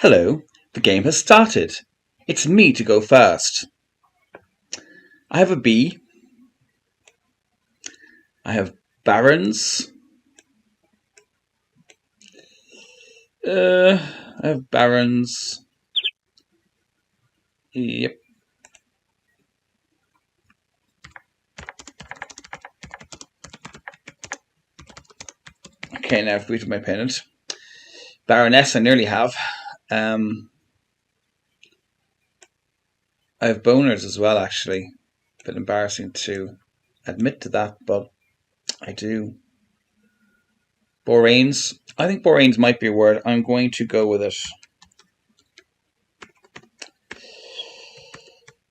Hello, the game has started. It's me to go first. I have a bee. I have barons. I have barons. Yep. Okay, now I've greeted my opponent. Baroness, I nearly have. I have boners as well, actually. A bit embarrassing to admit to that, but I do. Boranes. I think boranes might be a word. I'm going to go with it.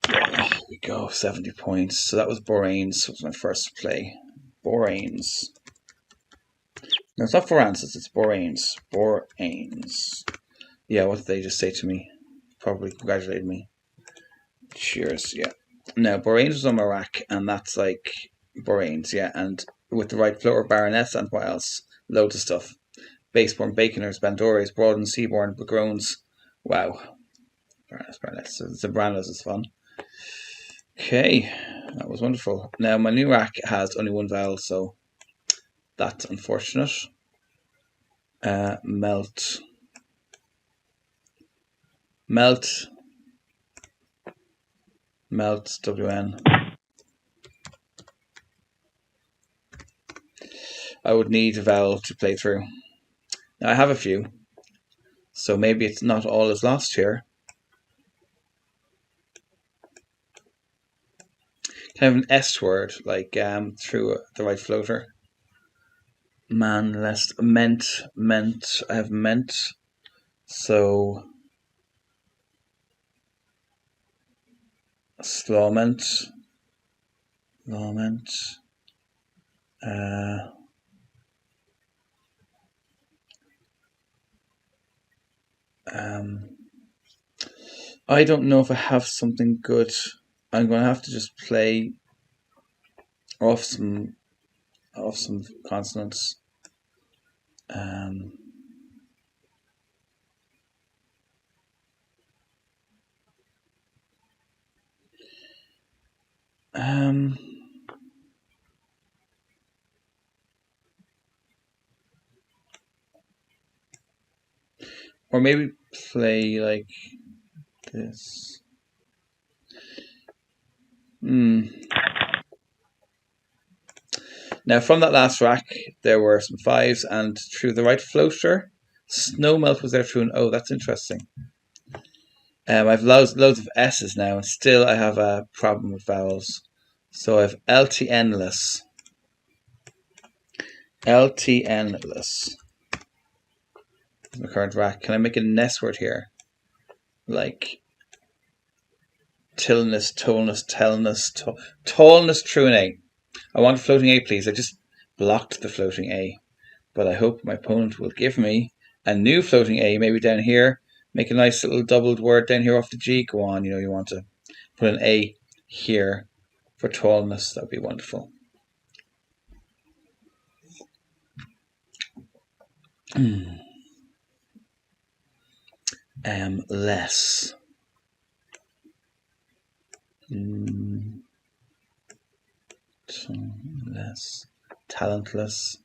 There we go, 70 points. So that was boranes. That was my first play. Boranes. No, it's not Foransis, it's boranes. Boranes. Yeah, what did they just say to me? Probably congratulated me. Cheers, yeah. Now, boranes was on my rack, and that's like boranes, yeah. And with the right floor, baroness, and what else? Loads of stuff. Baseborn, baconers, bandores, broad and seaborn, begrones. Wow. Baroness. Zambranos is fun. Okay, that was wonderful. Now, my new rack has only one vowel, so that's unfortunate. Melt. Melt. Melt, WN. I would need a vowel to play through. Now, I have a few, so maybe it's not all is lost here. Can I have an S word, like through the right floater? Man, less, meant, I have meant, so slawment, lawment, I don't know if I have something good. I'm going to have to just play off some consonants. Or maybe play like this. Now, from that last rack, there were some fives, and through the right floater, Snowmelt was there through an O. That's interesting. I've loads of S's now, and still I have a problem with vowels. So I have LTN-less. LTN-less. That's my current rack. Can I make a nest word here? Like tillness, tallness, tallness through an A. I want a floating A, please. I just blocked the floating A. But I hope my opponent will give me a new floating A, maybe down here. Make a nice little doubled word down here off the G. Go on, you want to put an A here for tallness. That would be wonderful. Less. Less. Talentless.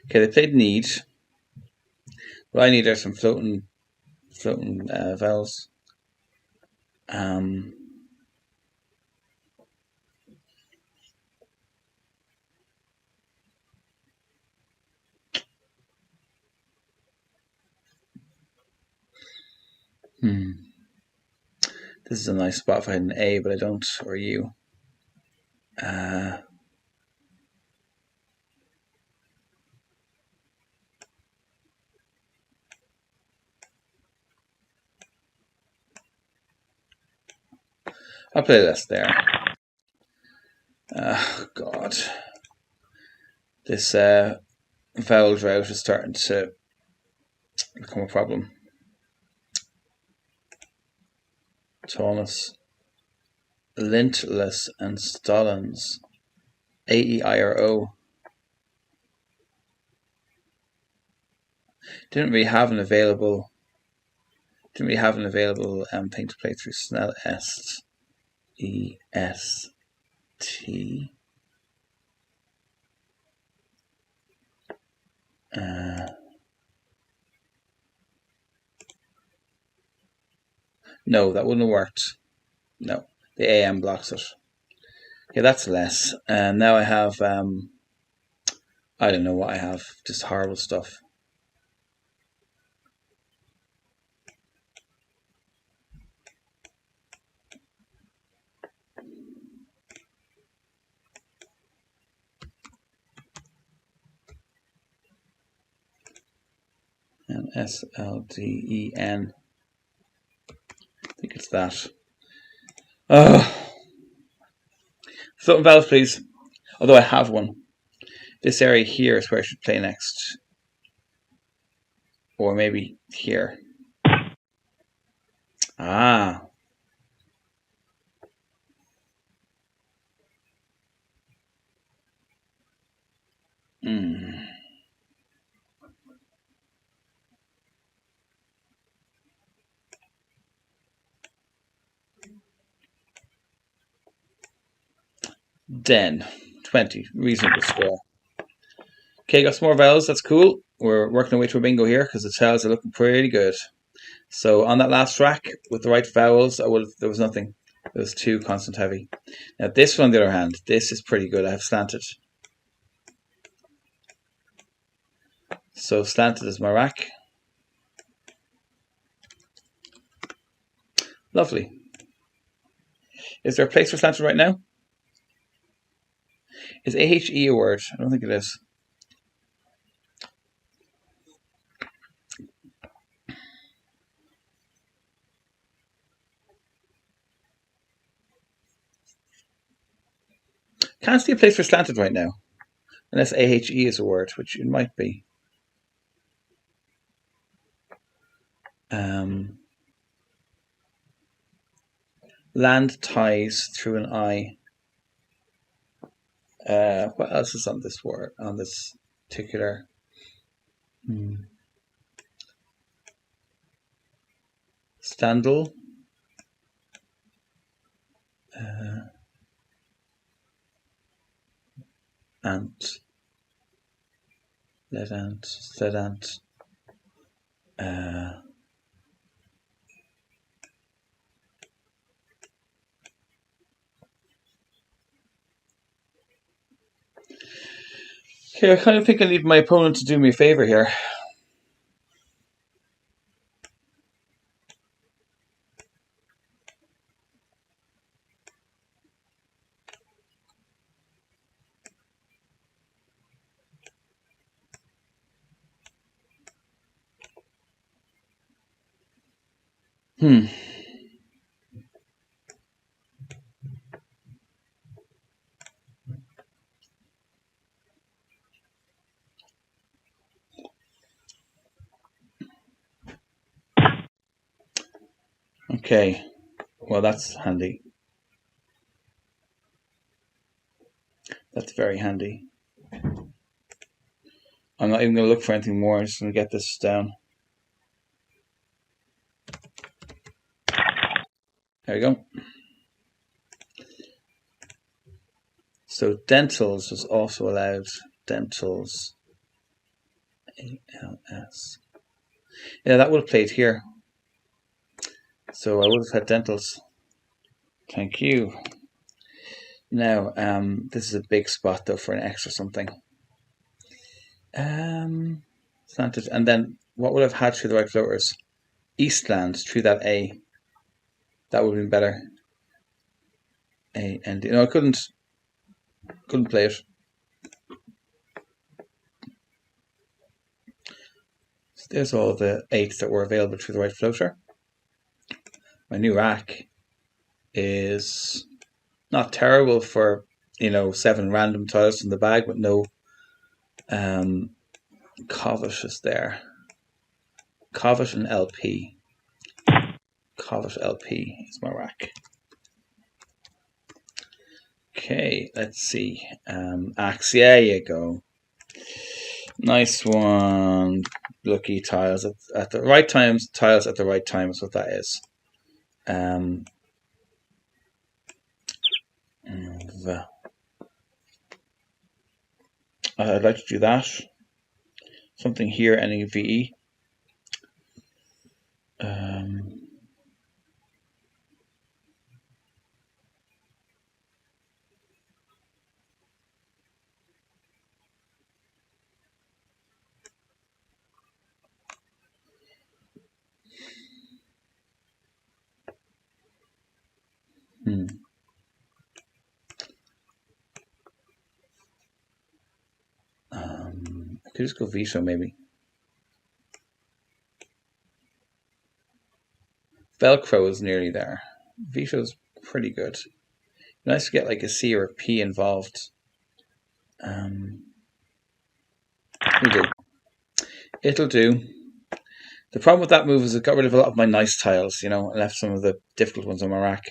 Okay, they played need. What I need are some floating vowels. This is a nice spot if I had an A, but I don't, or U. I'll play this there. God. This vowel drought is starting to become a problem. Thomas, lintless and stollens. A-E-I-R-O. Didn't really have an available thing to play through. Snell, S-E-S-T. No, that wouldn't have worked. No, the AM blocks it. Yeah, that's less. And now I have, I don't know what I have. Just horrible stuff. And S-L-D-E-N. I think it's that. Oh, floating vowels, please. Although I have one. This area here is where I should play next. Or maybe here. Ah. Den. 20. Reasonable score. Okay, got some more vowels. That's cool. We're working our way to a bingo here because the vowels are looking pretty good. So on that last track with the right vowels, there was nothing. It was too consonant heavy. Now this one, on the other hand, this is pretty good. I have slanted. So slanted is my rack. Lovely. Is there a place for slanted right now? Is AHE a word? I don't think it is. Can't see a place for slanted right now. Unless AHE is a word, which it might be. Land ties through an eye. What else is on this word? On this particular. Standal. Ant. Lead ant. Sled ant. Okay, I kind of think I need my opponent to do me a favor here. Okay, well that's handy. That's very handy. I'm not even going to look for anything more. I'm just going to get this down. There we go. So dentals was also allowed. Dentals. A-L-S. Yeah, that would have played here. So I would have had dentals. Thank you. Now, this is a big spot though for an extra something. Slanted, and then what would have had through the right floaters? Eastland through that A. That would have been better. A and D. No, I couldn't play it. So there's all the 8s that were available through the right floater. My new rack is not terrible for 7 random tiles in the bag with no Covet is there. Covet and LP. Covet LP is my rack. Okay, let's see. Axe, there you go. Nice one. Lucky tiles at the right times. Tiles at the right time is what that is. I'd like to do that. Something here ending VE. I could just go Vito maybe. Velcro is nearly there. Vito's pretty good. Nice to get like a C or a P involved. It'll do. It'll do. The problem with that move is it got rid of a lot of my nice tiles, you know, and left some of the difficult ones on my rack.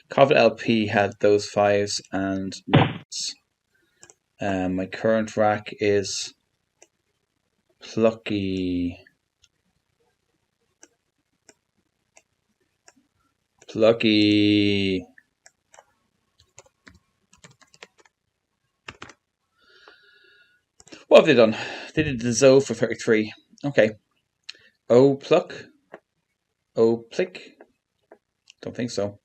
Covet LP had those 5s and notes. My current rack is Plucky. Plucky. What have they done? They did the Zoe for 33. Okay. O Pluck. O Plick. Don't think so.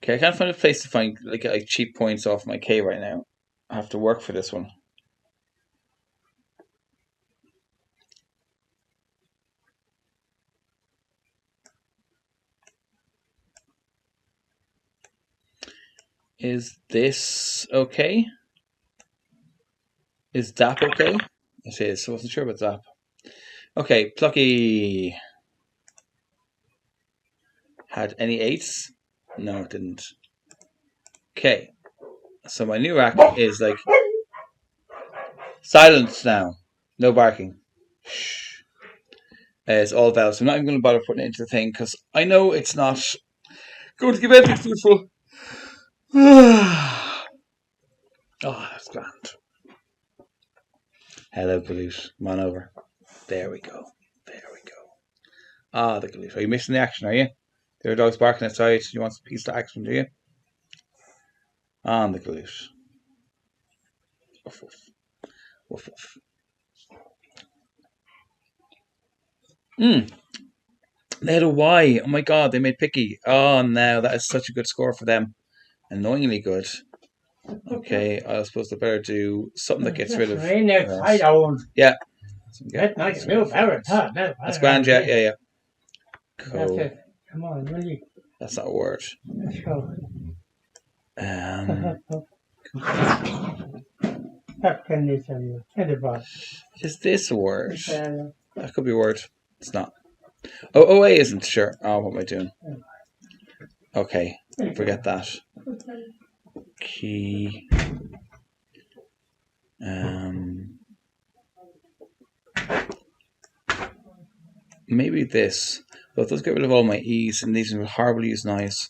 Okay, I can't find a place to find like cheap points off my K right now. I have to work for this one. Is this okay? Is DAP okay? It is. I wasn't sure about DAP. Okay, Plucky. Had any 8s? No, it didn't. Okay. So my new rack is like silence now. No barking. Shh. It's all valves. I'm not even going to bother putting it into the thing because I know it's not going to give anything fruitful. Oh, that's grand. Hello, Galoot. Come on over. There we go. There we go. Ah, the Galoot. Are you missing the action, are you? There are dogs barking outside. You want some piece of action, do you? On the Galoot. Woof, woof. Woof, woof. They had a Y. Oh my god, they made Picky. Oh, no, that is such a good score for them. Annoyingly good. Okay, I suppose they better do something that gets rid of. Yeah. That's grand, yeah. Cool. Come on, really. That's not a word. Let's go. Is this a word? That could be a word. It's not. Oh, OA isn't, sure. Oh, what am I doing? Okay, forget that. Key. Maybe this. But let's get rid of all my E's, and these are horribly used knives.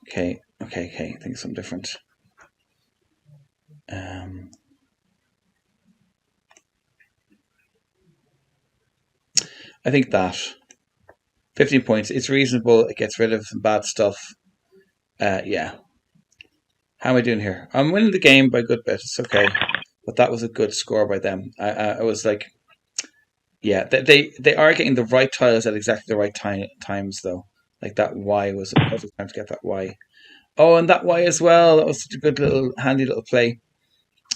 Okay. I think something different. I think that 15 points. It's reasonable. It gets rid of some bad stuff. Yeah. How am I doing here? I'm winning the game by a good bit. It's okay, but that was a good score by them. I was like, yeah, they are getting the right tiles at exactly the right times though. Like that Y was a perfect time to get that Y. Oh, and that Y as well. That was such a good little handy little play.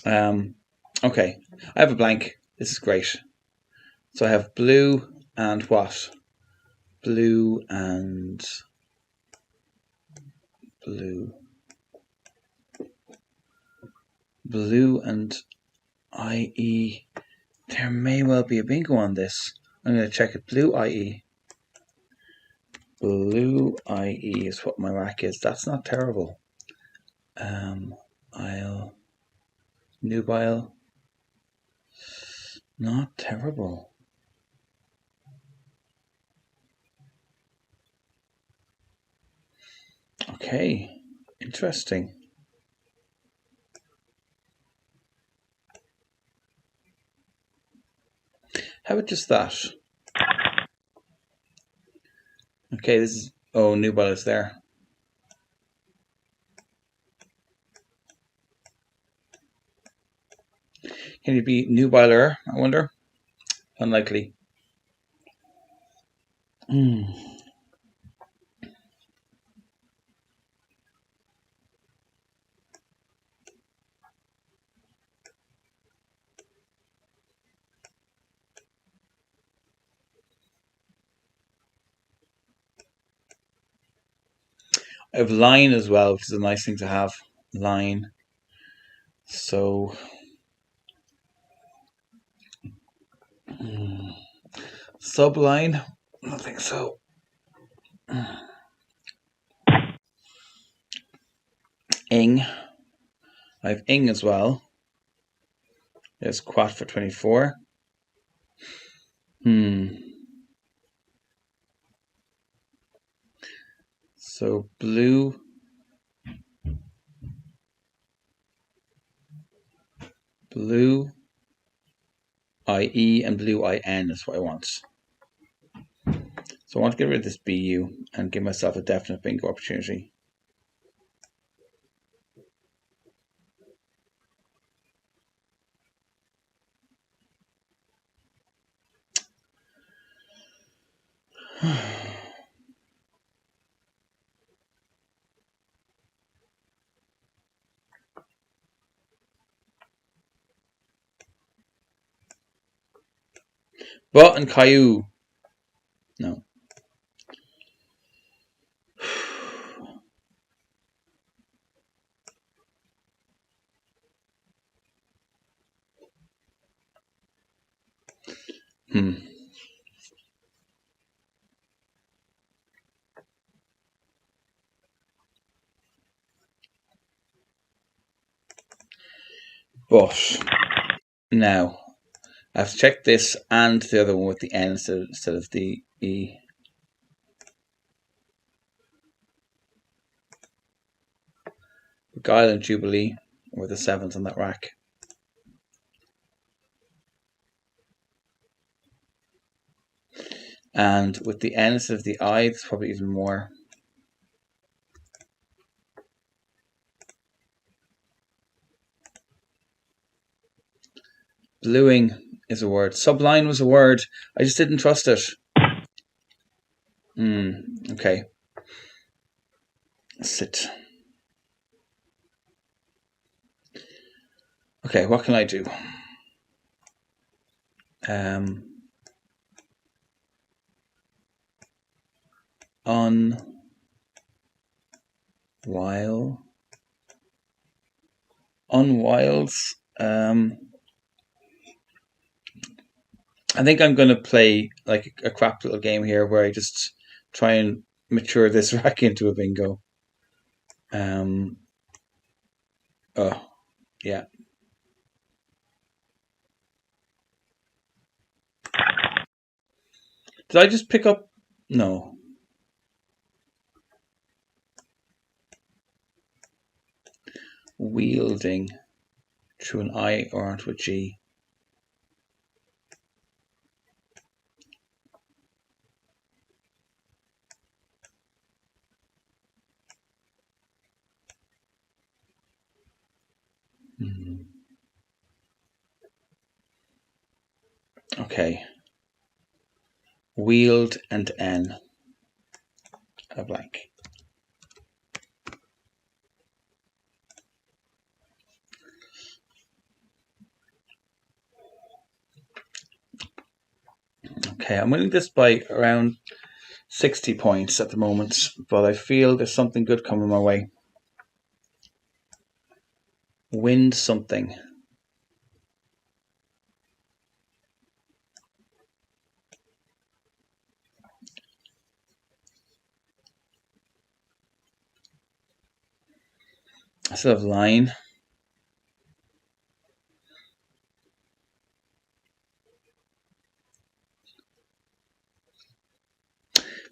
Okay, I have a blank. This is great. So I have blue and what? Blue and blue. Blue and IE. There may well be a bingo on this. I'm going to check it. Blue IE. Blue IE is what my rack is. That's not terrible. Nubile. Not terrible. Okay, interesting. How about just that? Okay, this is... Oh, Nubile is there. Can you be Nubiler, I wonder? Unlikely. I have line as well, which is a nice thing to have. Line. So... Subline? I don't think so. Ing. I have ing as well. There's quat for 24. So blue. Blue IE and blue IN is what I want. So I want to get rid of this BU and give myself a definite bingo opportunity. But and Caillou. No. But now I have to check this and the other one with the N instead of the E. Guile and Jubilee were the 7s on that rack. And with the N instead of the I, it's probably even more. Bluing is a word. Subline was a word. I just didn't trust it. Okay. Sit. Okay, what can I do? Unwilds. I think I'm going to play like a crap little game here where I just try and mature this rack into a bingo. Oh, yeah. Did I just pick up? No. Wielding through an I or onto a G. Okay. Wield and N. A blank. Okay, I'm winning this by around 60 points at the moment, but I feel there's something good coming my way. Wind something. still have line.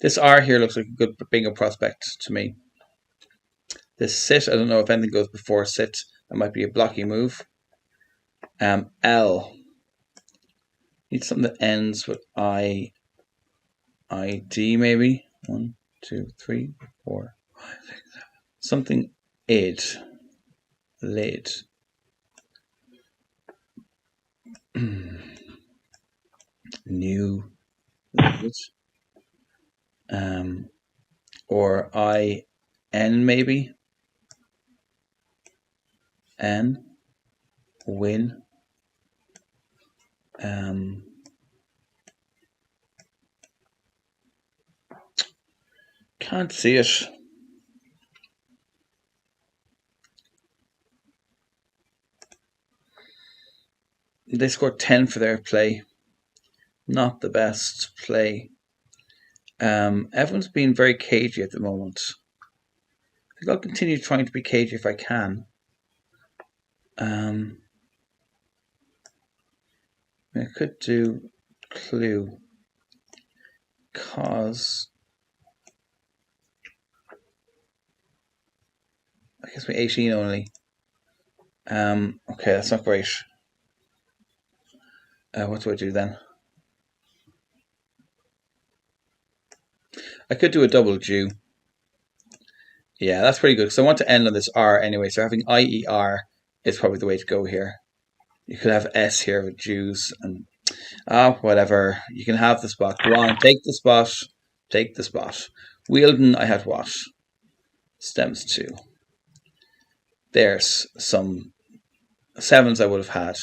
This R here looks like a good bingo prospect to me. This sit, I don't know if anything goes before sit. That might be a blocky move. L. Need something that ends with I, ID maybe. 1, 2, 3, 4, 5, 6, 7. Something id. Lid. New. Lid. Or IN maybe. N. Win. Can't see it. They scored 10 for their play. Not the best play. Everyone's been very cagey at the moment. I think I'll continue trying to be cagey if I can. I could do clue. Cause I guess we're 18 only. Okay, that's not great. What do I do then? I could do a double Jew. Yeah, that's pretty good. So I want to end on this R anyway. So having IER is probably the way to go here. You could have S here with Jews and whatever. You can have the spot. Go on, take the spot. Take the spot. Wielden, I had what? Stems 2. There's some 7s I would have had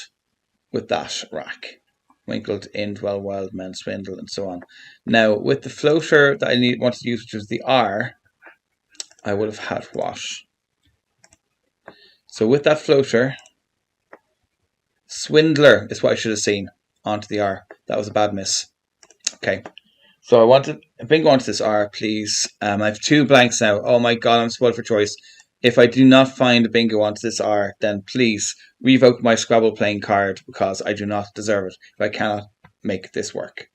with that rack. Winkled, Indwell, Wild Men, Swindle, and so on. Now, with the floater that I wanted to use, which was the R, I would have had what? So with that floater, Swindler is what I should have seen onto the R. That was a bad miss. Okay. So I wanted a bingo onto this R, please. I have 2 blanks now. Oh my god, I'm spoiled for choice. If I do not find a bingo onto this R, then please revoke my ScrAWble playing card because I do not deserve it. If I cannot make this work.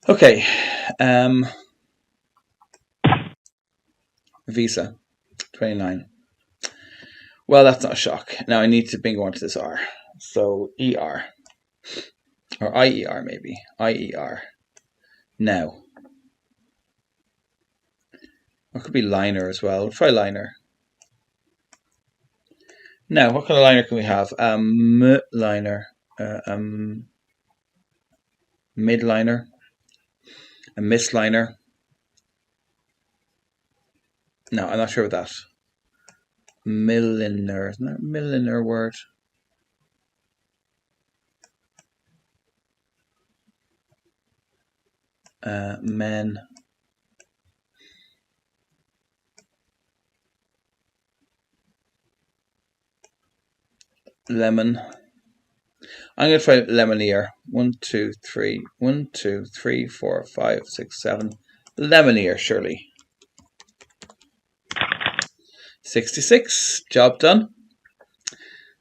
Okay. Visa. 29. Well, that's not a shock. Now I need to bingo onto this R. So ER. Or IER maybe. IER. Now. It could be liner as well. We'll try liner. Now, what kind of liner can we have? Liner. Midliner. A misliner. No, I'm not sure about that. Milliner. Isn't that a milliner word? Men. Lemon. I'm going to try lemonier. 1, 2, 3. 1, 2, 3, 4, 5, 6, 7. Lemonier, surely. 66. Job done.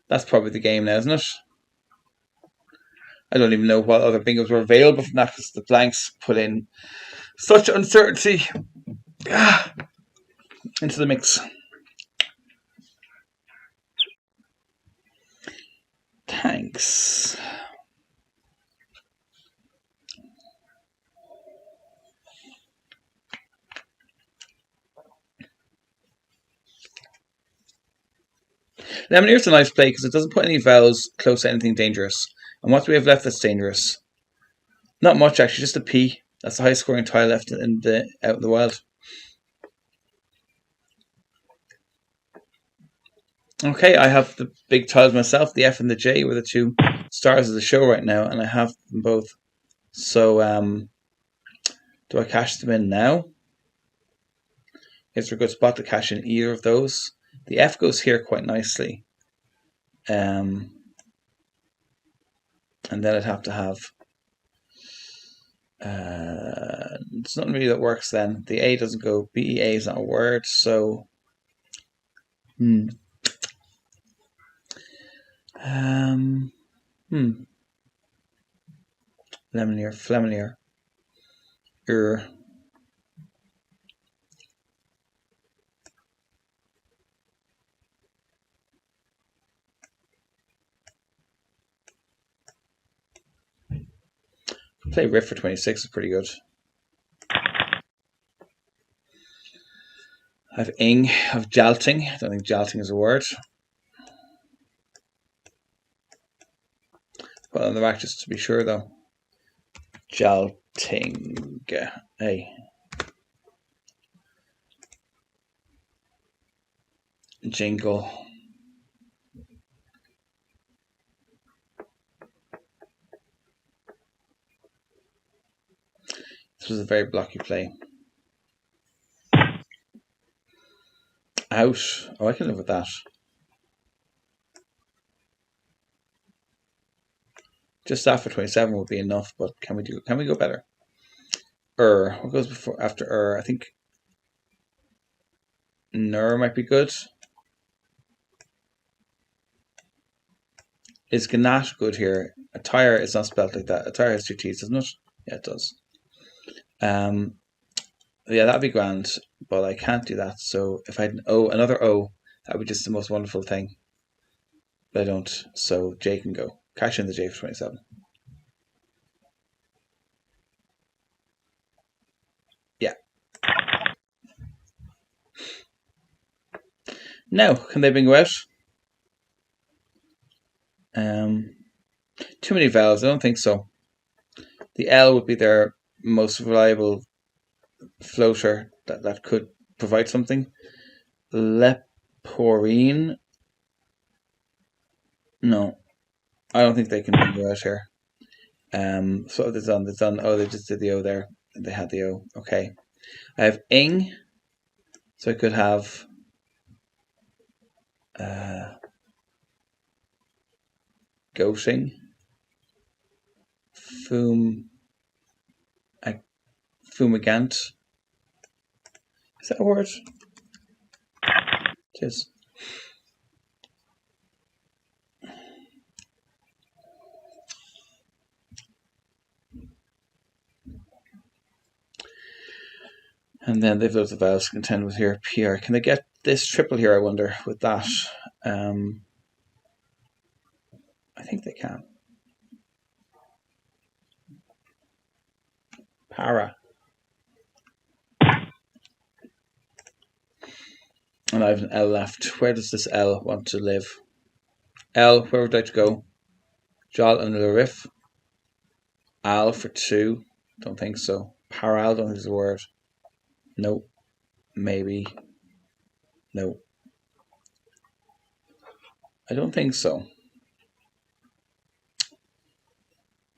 That's probably the game now, isn't it? I don't even know what other bingos were available from that because the blanks put in such uncertainty into the mix. Thanks. Lemonier's a nice play because it doesn't put any vowels close to anything dangerous. And what do we have left that's dangerous? Not much actually, just a P. That's the highest scoring tile left out in the wild. Okay, I have the big tiles myself. The F and the J were the 2 stars of the show right now, and I have them both. So, do I cash them in now? Is there a good spot to cash in either of those? The F goes here quite nicely. And then I'd have to have... it's not really that works then. The A doesn't go. BEA is not a word, so... Fleminier. Play riff for 26 is pretty good. I have ing, I have jalting. I don't think jalting is a word. Put on the back just to be sure though. Jalting. Hey. Jingle. This was a very blocky play. Out. Oh, I can live with that. Just that for 27 would be enough, but can we go better? What goes before after I think Ner might be good. Is Gnat good here? Attire is not spelled like that. Attire has 2 T's, doesn't it? Yeah, it does. Yeah, that'd be grand, but I can't do that. So if I had another O, that would be just the most wonderful thing. But I don't. So J can go. Cash in the J for 27. Yeah. Now, can they bingo out? Too many vowels. I don't think so. The L would be their most reliable floater that could provide something. Leporine. No, I don't think they can bingo out here. So they've done. Oh, they just did the O there. They had the O. Okay. I have ing, so I could have goating. Fumigant. Is that a word? It is. And then they've loads of vowels to contend with here. PR. Can they get this triple here, I wonder, with that? I think they can. Para. And I have an L left. Where does this L want to live? L, where would I like to go? Jal and Larif. Al for 2. Don't think so. Paral, don't think it's a word. Nope. Maybe. No. I don't think so.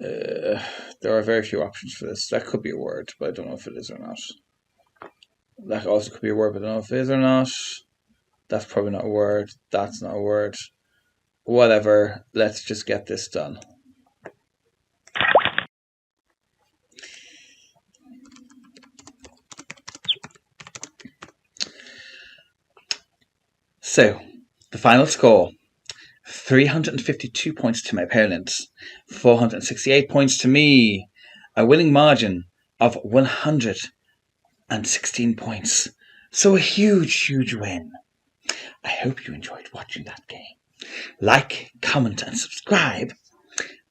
There are very few options for this. That could be a word, but I don't know if it is or not. That also could be a word, but I don't know if it is or not. That's probably not a word. That's not a word. Whatever. Let's just get this done. So, the final score. 352 points to my opponent. 468 points to me. A winning margin of 116 points. So a huge, huge win. I hope you enjoyed watching that game. Like, comment, and subscribe.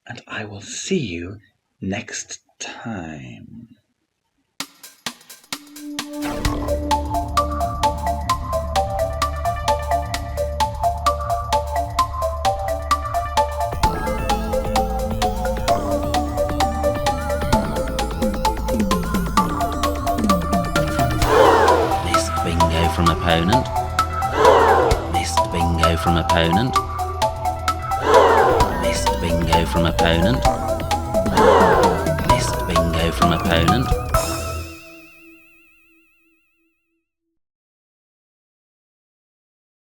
And I will see you next time. From opponent. Missed bingo from opponent. Missed bingo from opponent. Missed bingo from opponent.